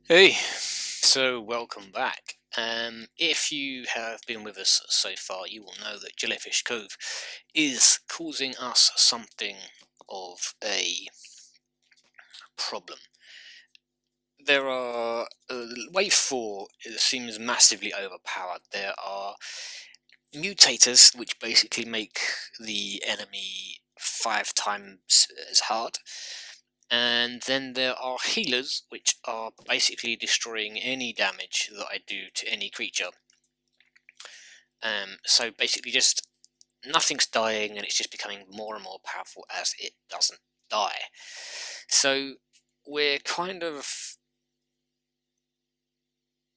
Hey, so welcome back. If you have been with us so far, you will know that Jellyfish Cove is causing us something of a problem. There are wave 4 seems massively overpowered. There are mutators which basically make the enemy 5 times as hard. And then there are healers, which are basically destroying any damage that I do to any creature. So basically just nothing's dying and it's just becoming more and more powerful as it doesn't die. So we're kind of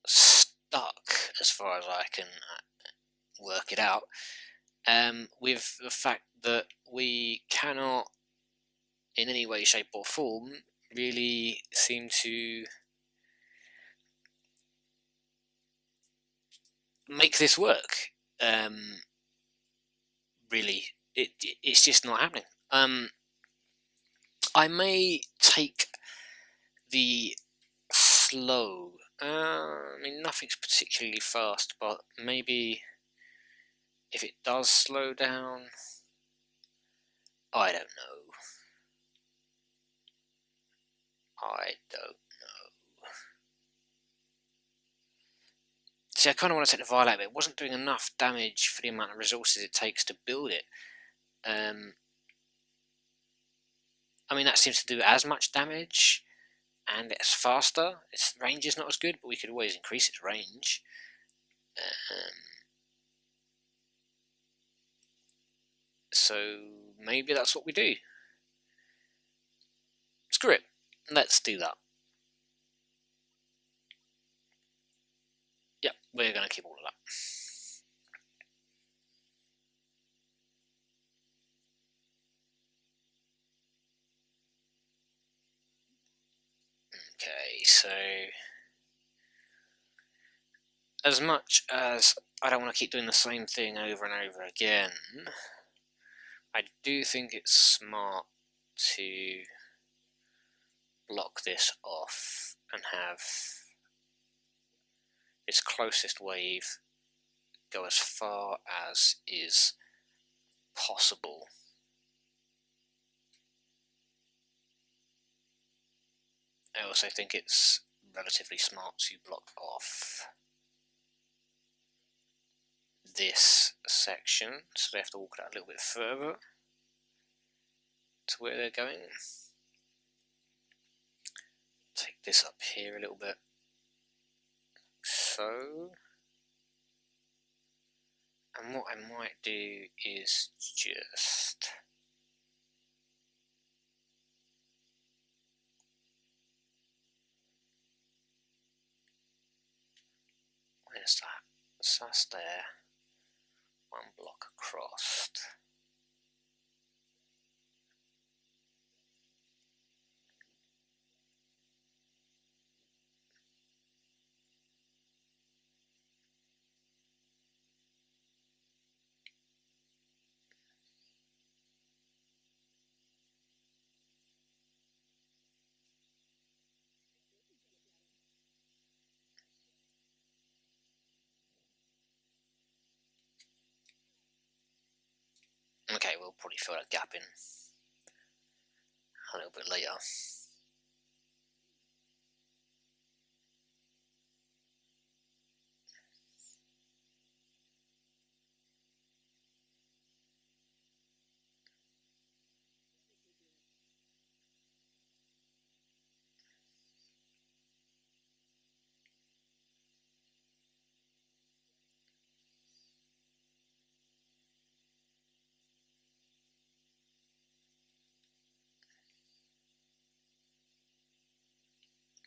stuck, as far as I can work it out, with the fact that we cannot in any way, shape or form really seem to make this work. Really, it's just not happening. I may take the slow. I mean, nothing's particularly fast, but maybe if it does slow down, I don't know. See, I kind of want to take the Violate, but it wasn't doing enough damage for the amount of resources it takes to build it. I mean, that seems to do as much damage, and it's faster. Its range is not as good, but we could always increase its range. So maybe that's what we do. Screw it. Let's do that. Yep, we're going to keep all of that. Okay, so as much as I don't want to keep doing the same thing over and over again, I do think it's smart to block this off and have its closest wave go as far as is possible. I also think it's relatively smart to block off this section, so they have to walk that a little bit further to where they're going. Take this up here a little bit, so. And what I might do is just where's that? So that's there. One block across. Okay, we'll probably fill that gap in a little bit later.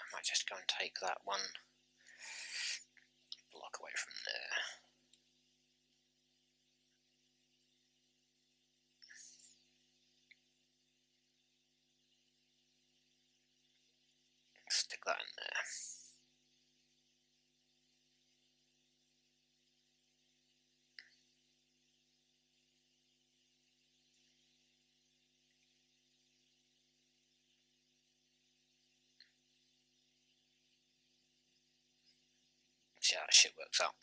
I might just go and take that one block away from there. Stick that in there. See how that shit works out.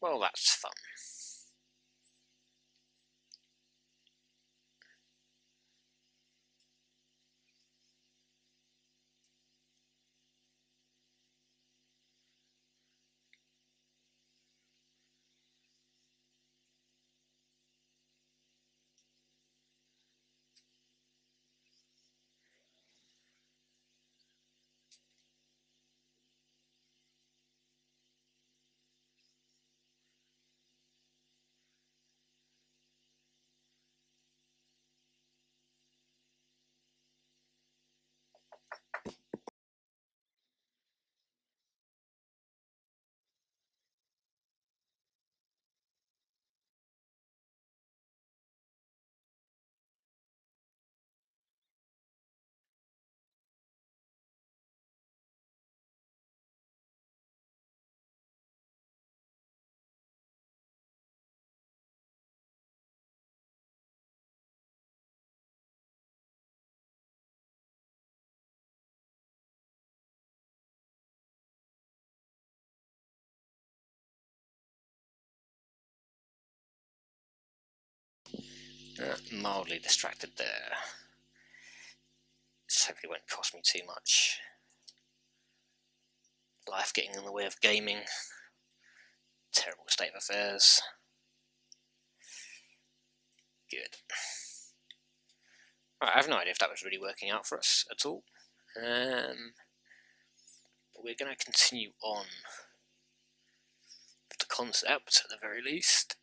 Well, that's fun. Mildly distracted there. This hopefully won't cost me too much. Life getting in the way of gaming. Terrible state of affairs. Good. Right, I have no idea if that was really working out for us at all. But we're going to continue on with the concept at the very least.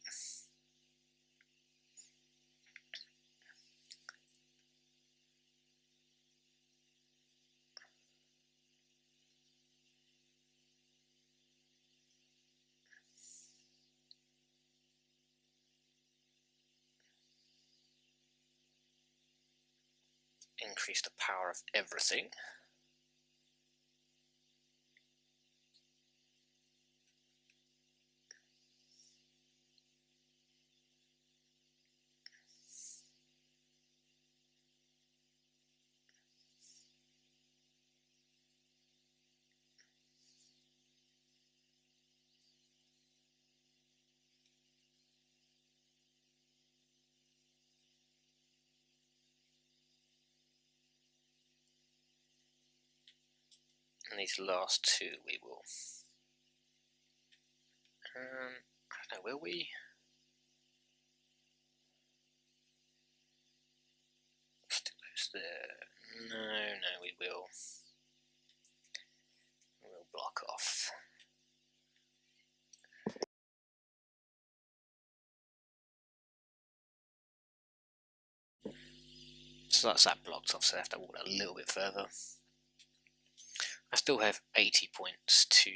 Increase the power of everything. And these last two we will. I don't know, will we? Stick those there. No, we will. We'll block off. So that's that blocked off, so I have to walk a little bit further. I still have 80 points to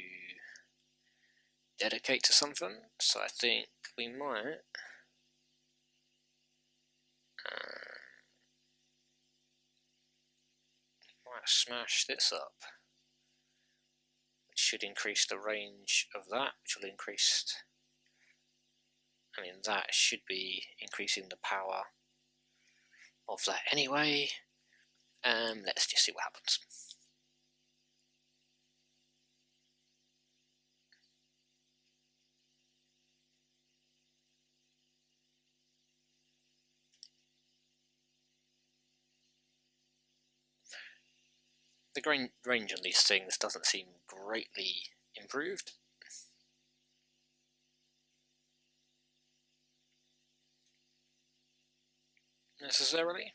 dedicate to something, so I think we might smash this up, which should increase the range of that, which will increase, I mean, that should be increasing the power of that anyway. Let's just see what happens. The range on these things doesn't seem greatly improved. Necessarily.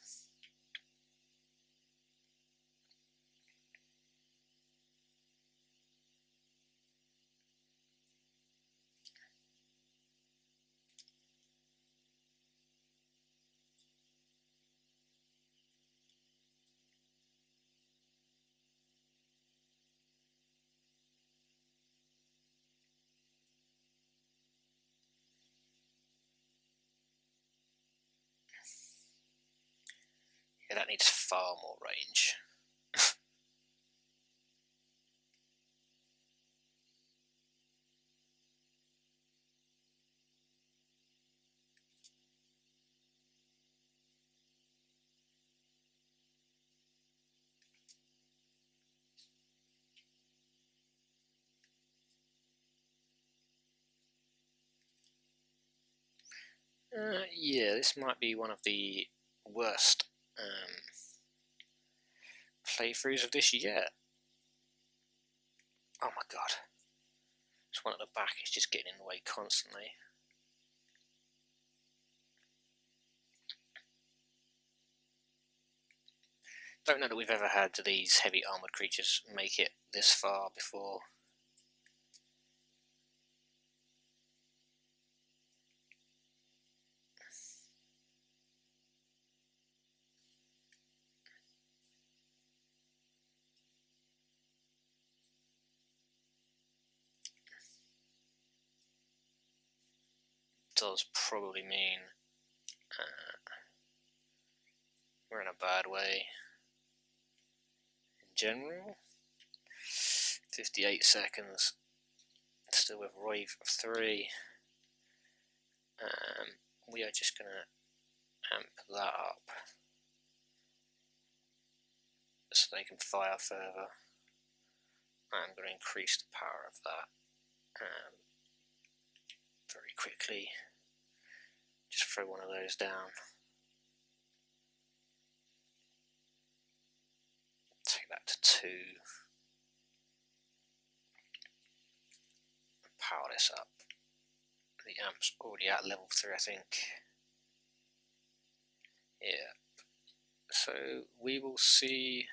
Yeah, that needs far more range. Yeah, this might be one of the worst playthroughs of this yet. Oh my god. This one at the back is just getting in the way constantly. Don't know that we've ever had these heavy armoured creatures make it this far before. Does probably mean we're in a bad way in general. 58 seconds, still with wave 3. We are just going to amp that up so they can fire further. I'm going to increase the power of that very quickly. Just throw one of those down. Take that to 2. Power this up. The amp's already at level 3, I think. Yeah. So we will see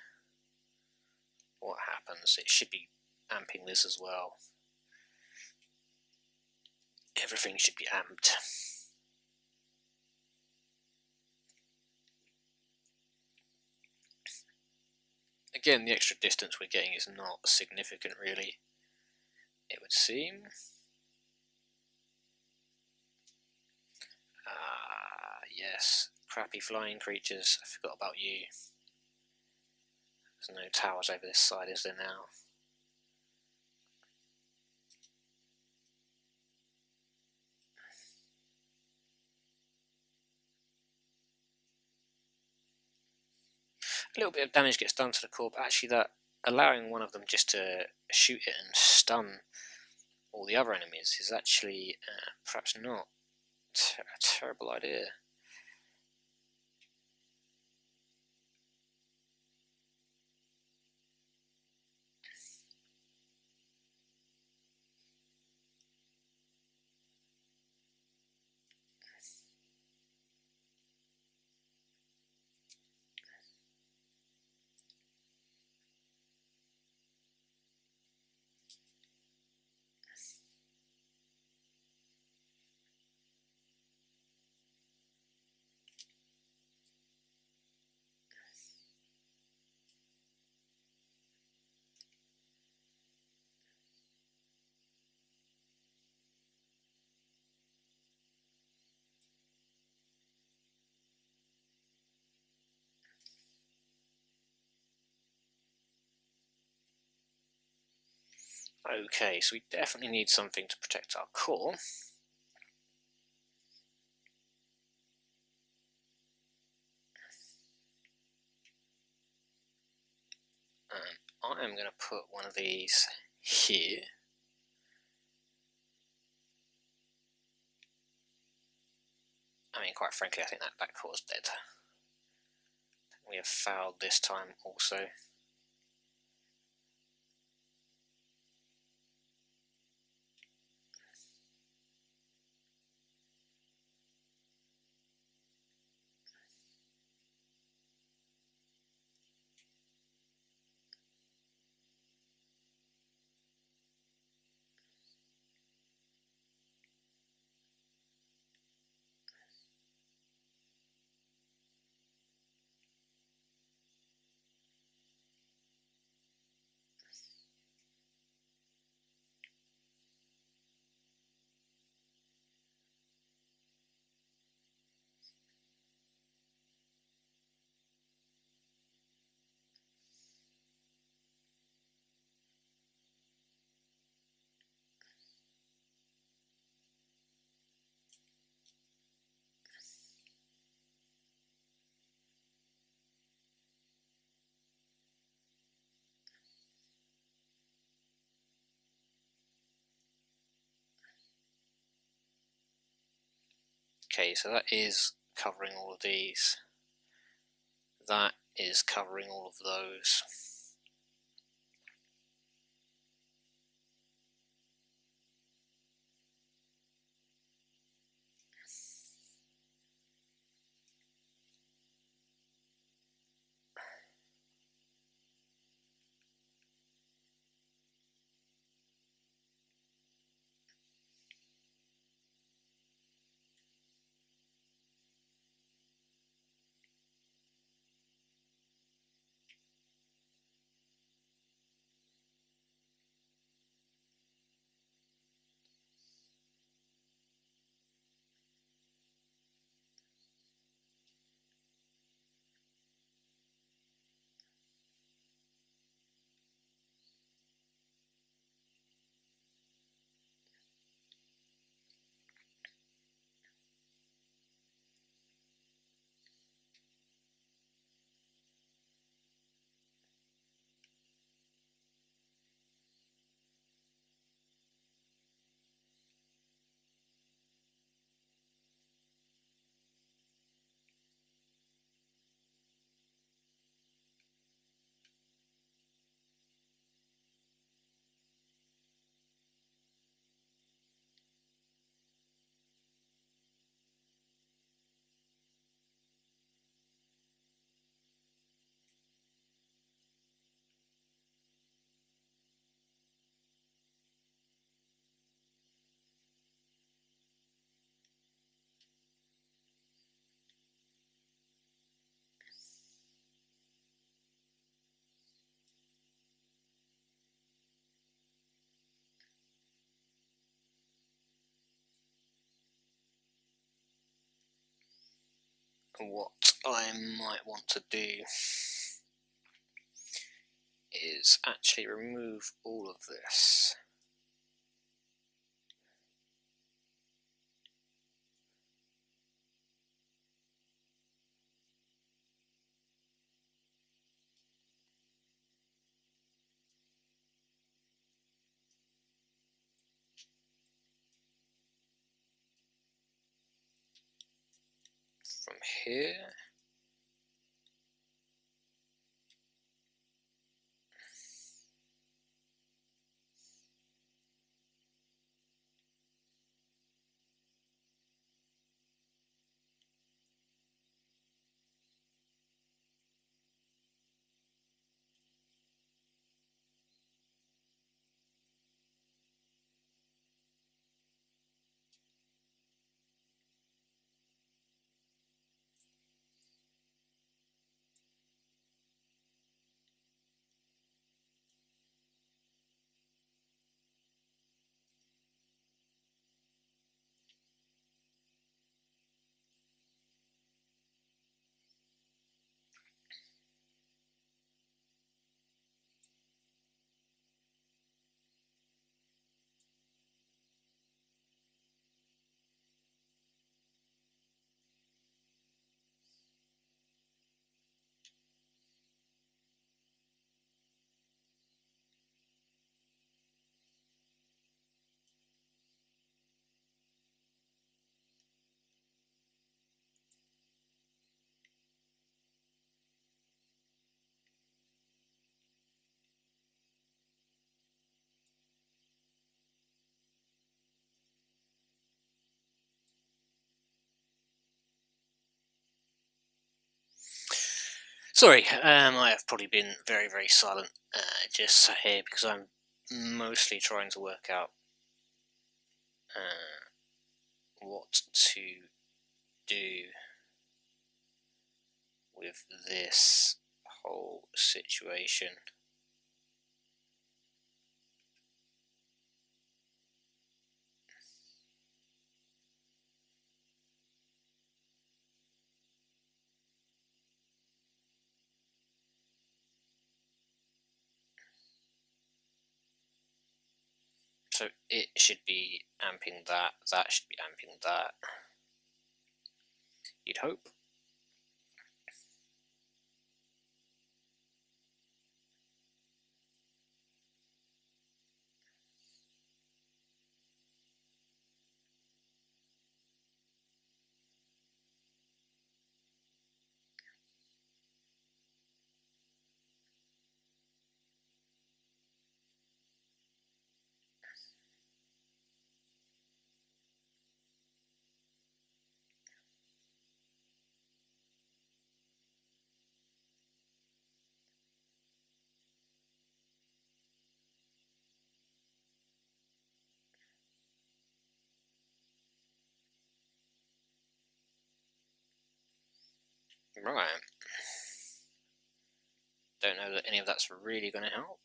what happens. It should be amping this as well. Everything should be amped. Again, the extra distance we're getting is not significant, really, it would seem. Yes, crappy flying creatures. I forgot about you. There's no towers over this side, is there now? A little bit of damage gets done to the core, but actually that allowing one of them just to shoot it and stun all the other enemies is actually perhaps not a terrible idea. Okay, so we definitely need something to protect our core. I am going to put one of these here. I mean, quite frankly, I think that core is dead. We have fouled this time also. Okay, so that is covering all of these. That is covering all of those. What I might want to do is actually remove all of this. From here. Sorry, I have probably been very, very silent just here because I'm mostly trying to work out what to do with this whole situation. So it should be amping that, that should be amping that, you'd hope. Right. Don't know that any of that's really going to help.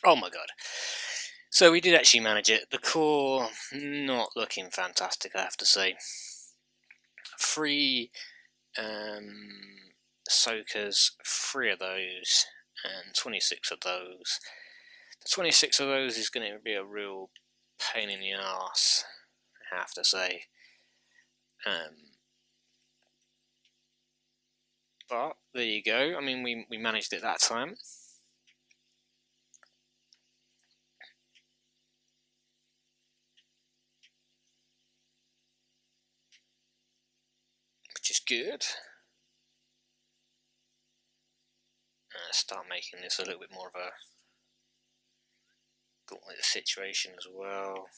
Oh my god. So we did actually manage it. The core, not looking fantastic, I have to say. 3 soakers, 3 of those, and 26 of those. The 26 of those is going to be a real pain in the arse, I have to say. But there you go. I mean, we managed it that time. Which is good. Start making this a little bit more of a gauntlet situation as well.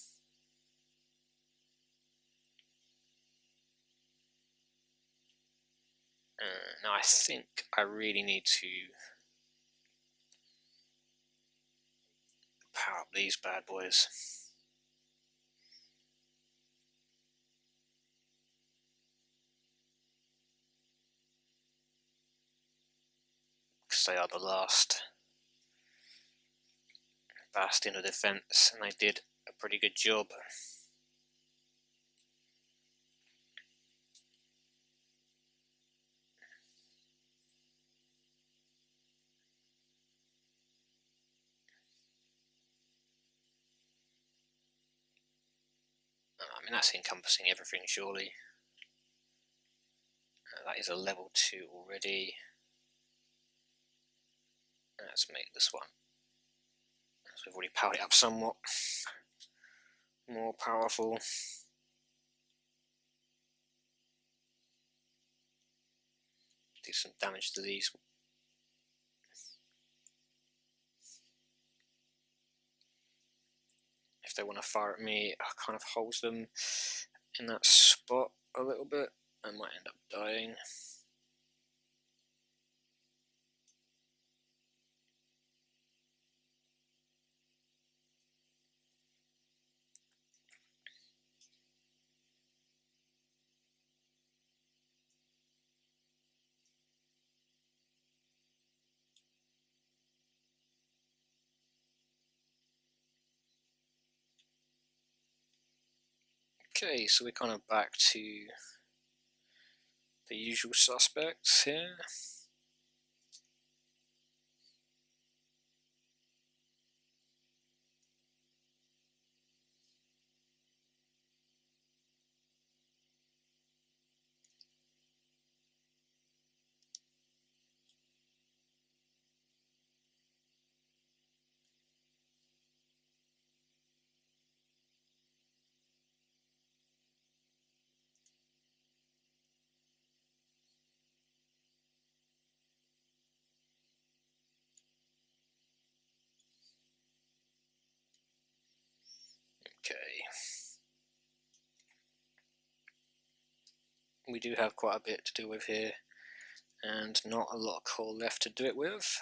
Now I think I really need to power up these bad boys. Because they are the last bastion of defense, and they did a pretty good job. I mean, that's encompassing everything, surely. That is a level 2 already. Let's make this one. So we've already powered it up somewhat. More powerful. Do some damage to these. If they want to fire at me, I kind of hold them in that spot a little bit. I might end up dying. Okay, so we're kind of back to the usual suspects here. Okay. We do have quite a bit to do with here, and not a lot of coal left to do it with.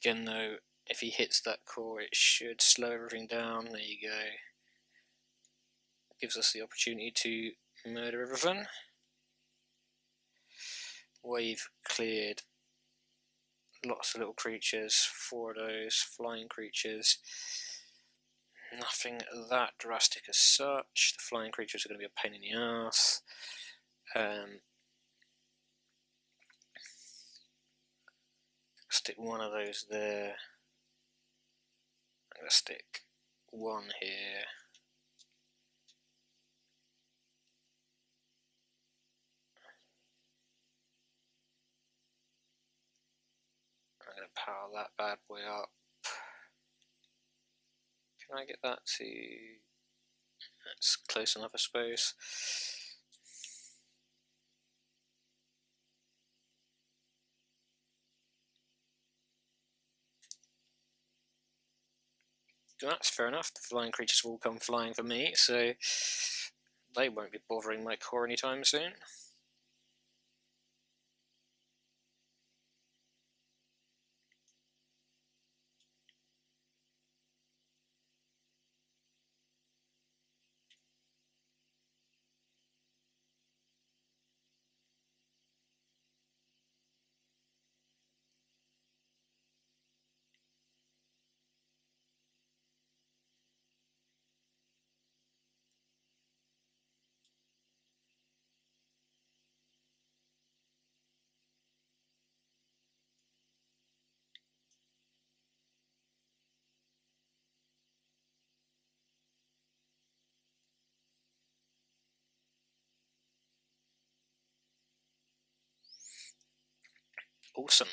Again though, if he hits that core it should slow everything down. There you go. Gives us the opportunity to murder everything. We've cleared lots of little creatures, 4 of those flying creatures. Nothing that drastic as such. The flying creatures are going to be a pain in the ass. Stick one of those there. I'm going to stick one here. I'm going to power that bad boy up. Can I get that to... That's close enough, I suppose. That's fair enough. The flying creatures will come flying for me, so they won't be bothering my core anytime soon. Awesome.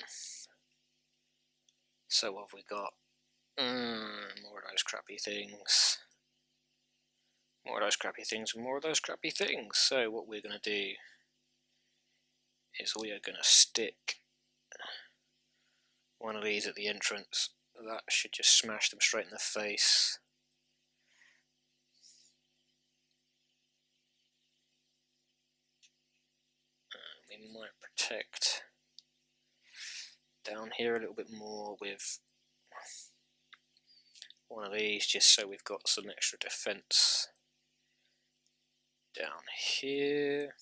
So what have we got? More of those crappy things. More of those crappy things, and more of those crappy things. So what we're going to do is we are going to stick one of these at the entrance. That should just smash them straight in the face. We might protect down here a little bit more with one of these, just so we've got some extra defense down here.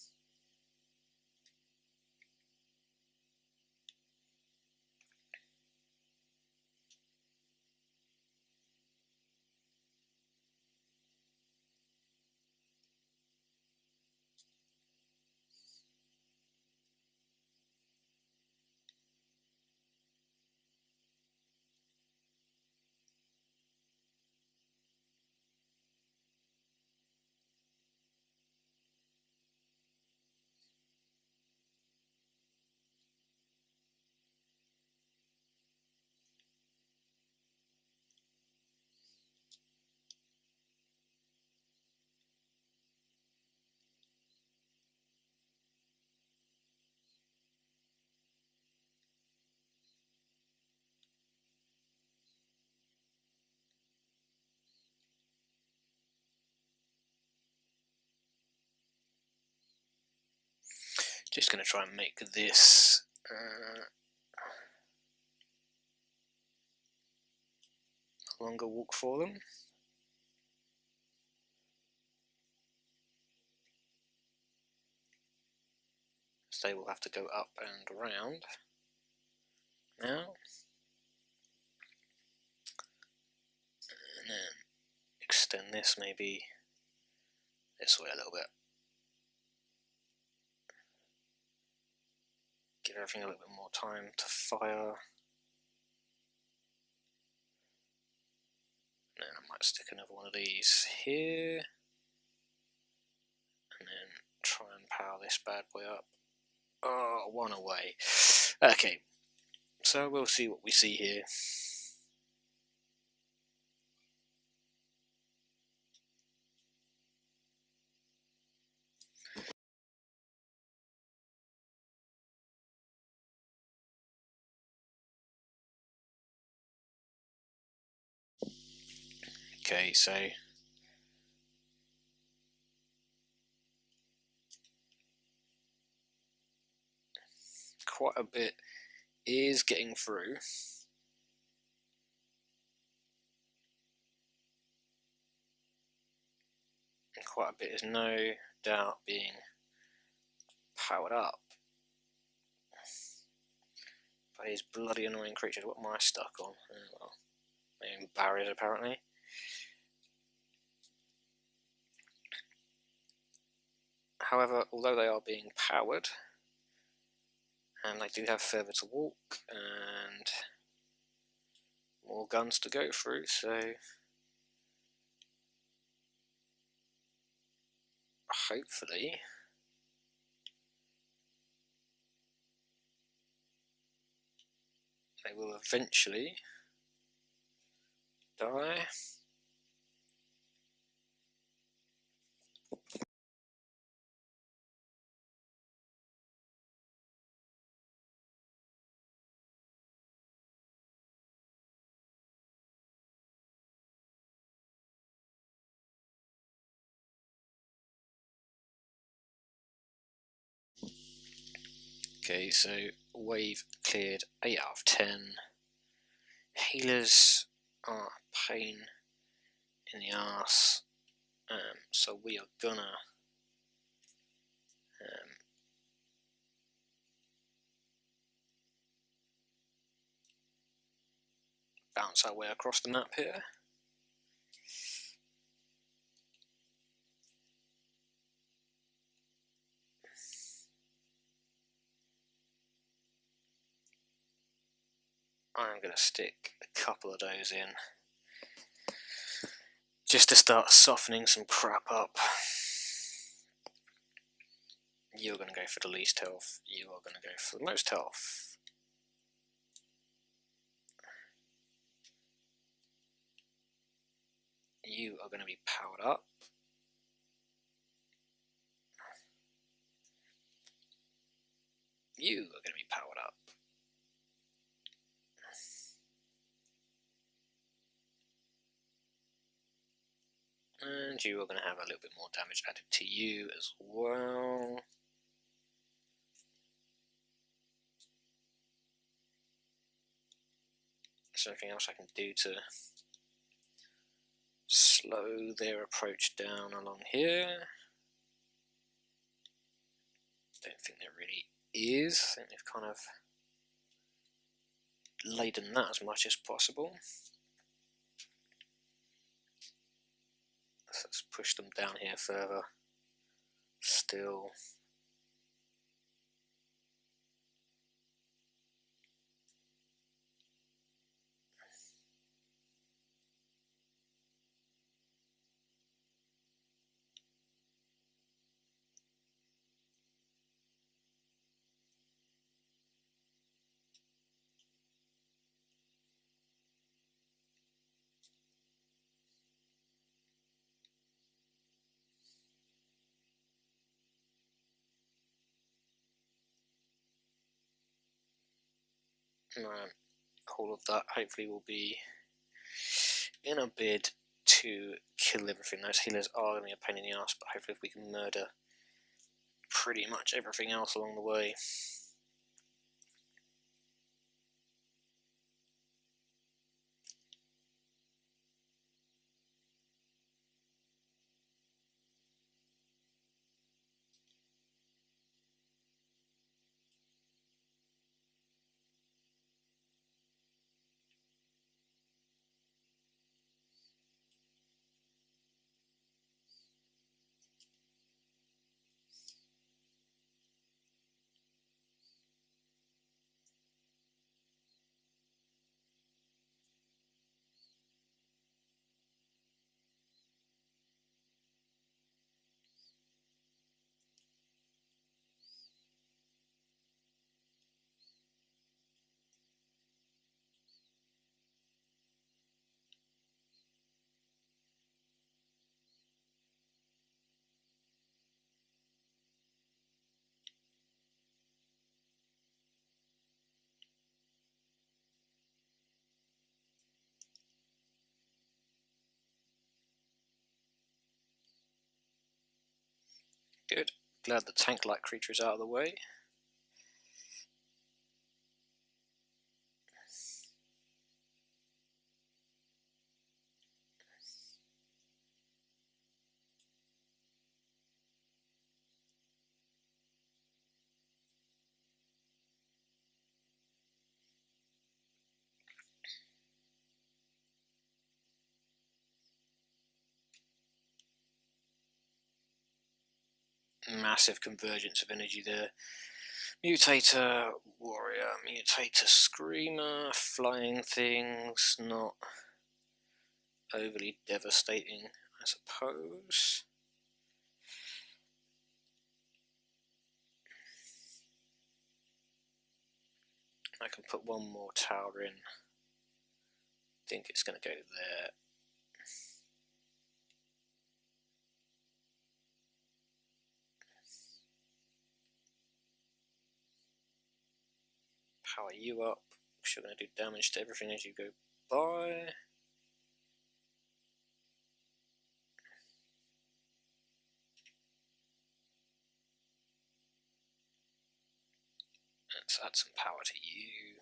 Just going to try and make this a longer walk for them. So they will have to go up and around now. And then extend this maybe this way a little bit. Give everything a little bit more time to fire. And then I might stick another one of these here. And then try and power this bad boy up. Oh, one away. Okay, so we'll see what we see here. Okay, so quite a bit is getting through. And quite a bit is no doubt being powered up by these bloody annoying creatures. What am I stuck on? Oh, well, maybe barriers apparently. However, although they are being powered, and they do have further to walk and more guns to go through, so hopefully they will eventually die. Okay, so wave cleared 8 out of 10. Healers are a pain in the arse, so we are gonna bounce our way across the map here. I'm going to stick a couple of those in just to start softening some crap up. You're going to go for the least health, you are going to go for the most health. You are going to be powered up. You are going to be powered up. And you are going to have a little bit more damage added to you as well. Is there anything else I can do to slow their approach down along here? Don't think there really is. I think they've kind of laden that as much as possible. So let's push them down here further. Still. All of that hopefully will be in a bid to kill everything. Those healers are going to be a pain in the ass, but hopefully if we can murder pretty much everything else along the way. Good. Glad the tank-like creature is out of the way. Massive convergence of energy there. Mutator, warrior, mutator, screamer, flying things, not overly devastating, I suppose. I can put one more tower in. I think it's going to go there. Power you up, because you're going to do damage to everything as you go by. Let's add some power to you.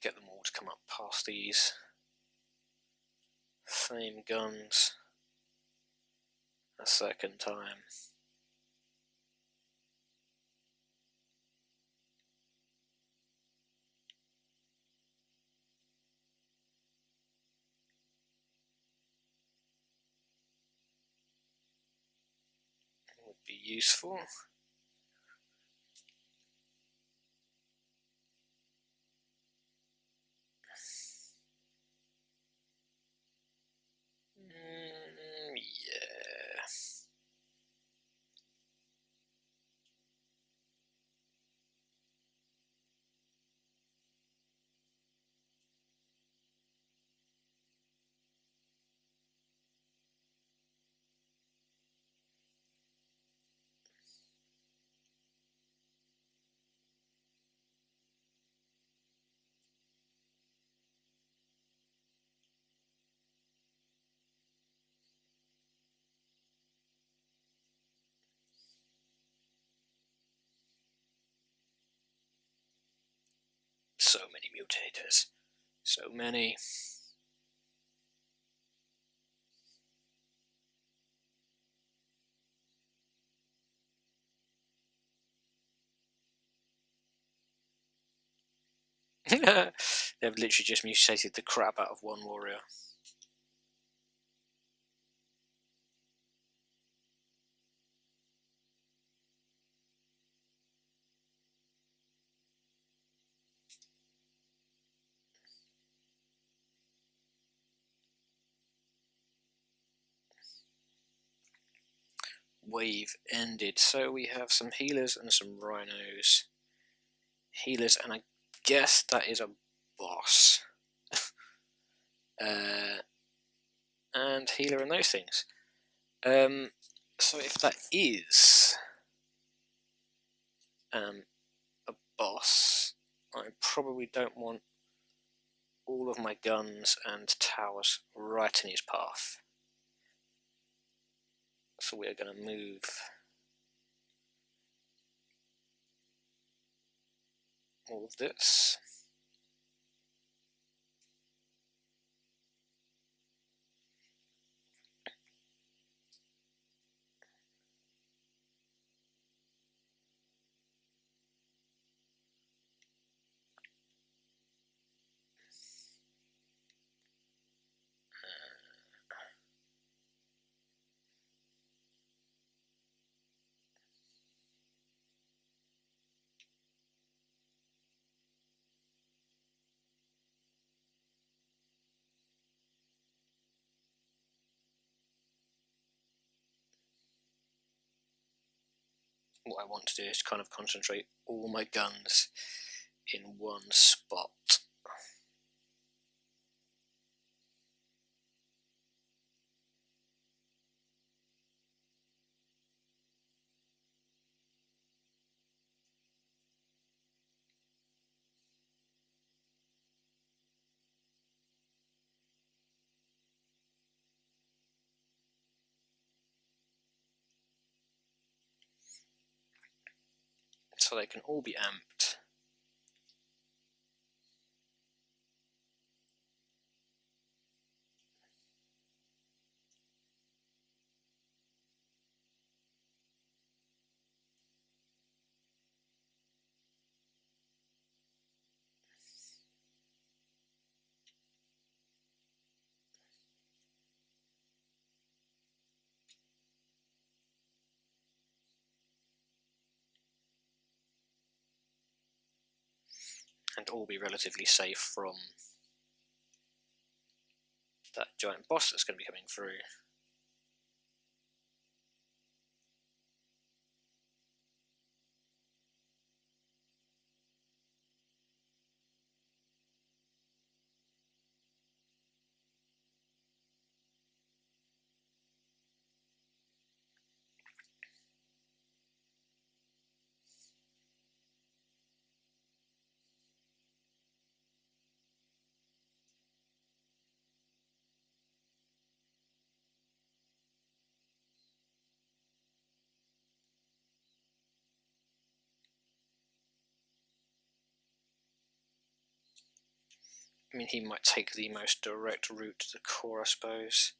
Get them all to come up past these same guns a second time. Would be useful. Yeah. So many mutators. So many. They've literally just mutated the crap out of one warrior. Wave ended, so we have some healers and some rhinos. Healers, and I guess that is a boss. And healer and those things. So if that is a boss, I probably don't want all of my guns and towers right in his path. So we are going to move all of this. What I want to do is kind of concentrate all my guns in one spot. So they can all be amped. And all be relatively safe from that giant boss that's going to be coming through. I mean, he might take the most direct route to the core, I suppose.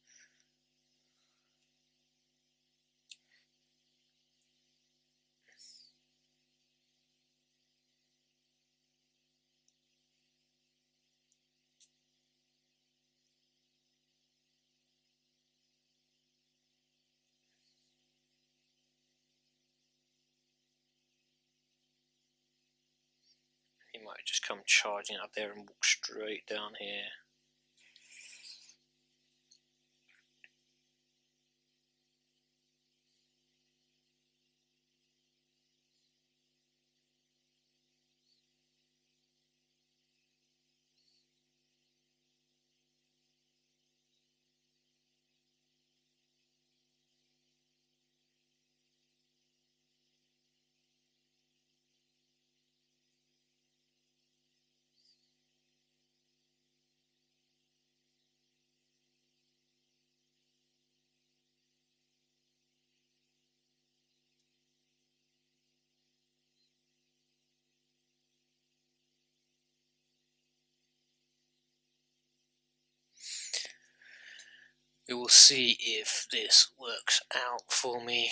He might just come charging up there and walk straight down here. We will see if this works out for me.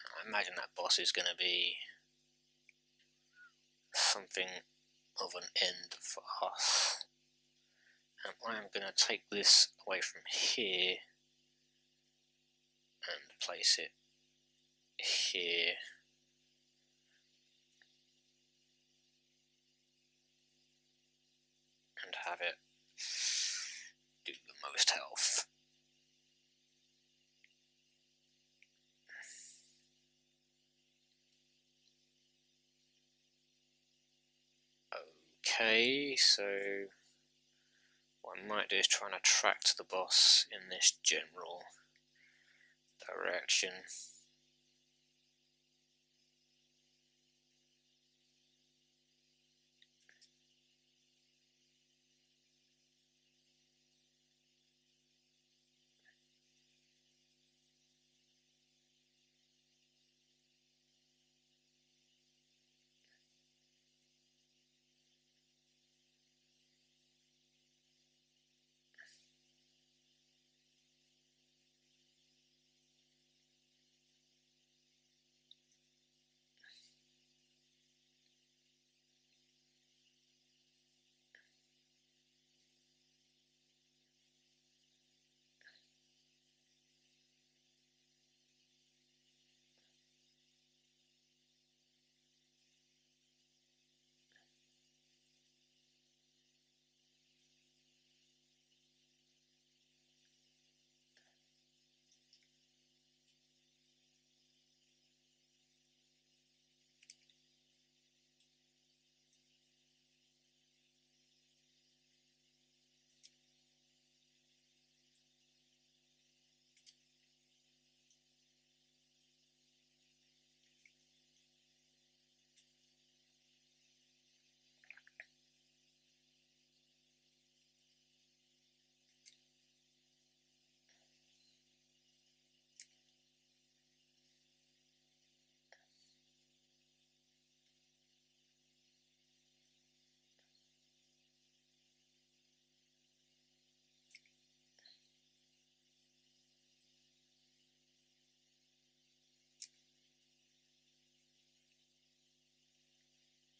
I imagine that boss is going to be something of an end for us. And I am going to take this away from here and place it here. And have it do the most health. Okay, so what I might do is try and attract the boss in this general direction.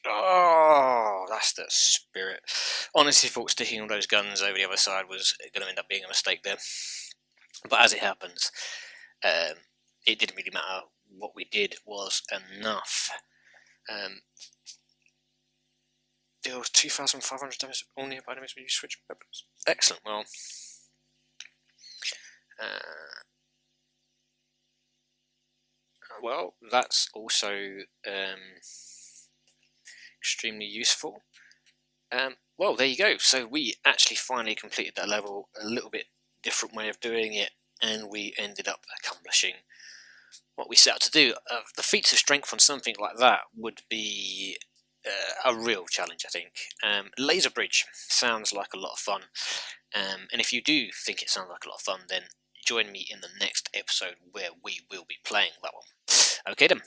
Oh, that's the spirit. Honestly, thought sticking all those guns over the other side was going to end up being a mistake there. But as it happens, it didn't really matter. What we did was enough. Deals 2,500 damage all nearby enemies when you switch weapons. Excellent. Well, that's also extremely useful. Well, there you go. So we actually finally completed that level, a little bit different way of doing it, and we ended up accomplishing what we set out to do. The feats of strength on something like that would be a real challenge, I think. Laser Bridge sounds like a lot of fun, and if you do think it sounds like a lot of fun, then join me in the next episode where we will be playing that one. Okay then,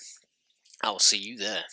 I'll see you there.